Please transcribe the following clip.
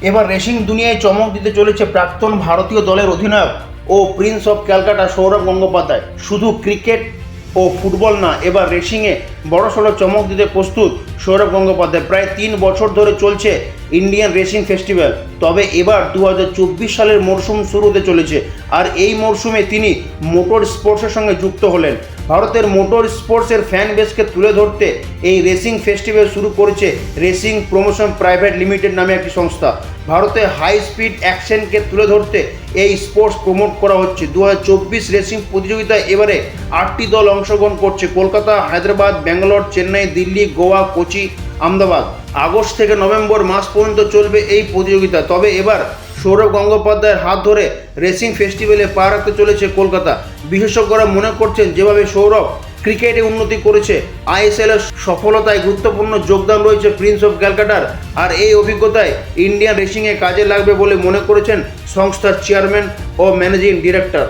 এবার রেসিং দুনিয়ায় চমক দিতে চলেছে প্রাক্তন ভারতীয় দলের অধিনায়ক ও প্রিন্স অফ ক্যালকাটা সৌরভ গঙ্গোপাধ্যায়। শুধু ক্রিকেট ও ফুটবল না, এবার রেসিংয়ে বড়সড় চমক দিতে প্রস্তুত সৌরভ গঙ্গোপাধ্যায়। প্রায় 3 বছর ধরে চলছে ইন্ডিয়ান রেসিং ফেস্টিভ্যাল, তবে এবার 2024 সালের মরশুম শুরু হতে চলেছে। আর এই মরশুমে তিনি মোটর স্পোর্টসের সঙ্গে যুক্ত হলেন। ভারতের মোটর স্পোর্টসের ফ্যান বেসকে তুলে ধরতে এই রেসিং ফেস্টিভ্যাল শুরু করেছে রেসিং প্রমোশন প্রাইভেট লিমিটেড নামে একটি সংস্থা। ভারতে হাই স্পিড অ্যাকশনকে তুলে ধরতে এই স্পোর্টস প্রমোট করা হচ্ছে। 2024 রেসিং প্রতিযোগিতায় এবারে 8টি দল অংশগ্রহণ করছে। কলকাতা, হায়দ্রাবাদ, ব্যাঙ্গালোর, চেন্নাই, দিল্লি, গোয়া, কোচি, আহমেদাবাদ। আগস্ট থেকে নভেম্বর মাস পর্যন্ত চলবে এই প্রতিযোগিতা। তবে এবার সৌরভ গঙ্গোপাধ্যায়ের হাত ধরে রেসিং ফেস্টিভ্যালে পা রাখতে চলেছে কলকাতা। বিশেষজ্ঞরা মনে করছেন, যেভাবে সৌরভ ক্রিকেটে উন্নতি করেছে, আইএসএলের সফলতায় গুরুত্বপূর্ণ যোগদান রয়েছে প্রিন্স অফ ক্যালকাটার। আর এই অভিজ্ঞতায় ইন্ডিয়ান রেসিংয়ে কাজে লাগবে বলে মনে করেছেন সংস্থার চেয়ারম্যান ও ম্যানেজিং ডিরেক্টর।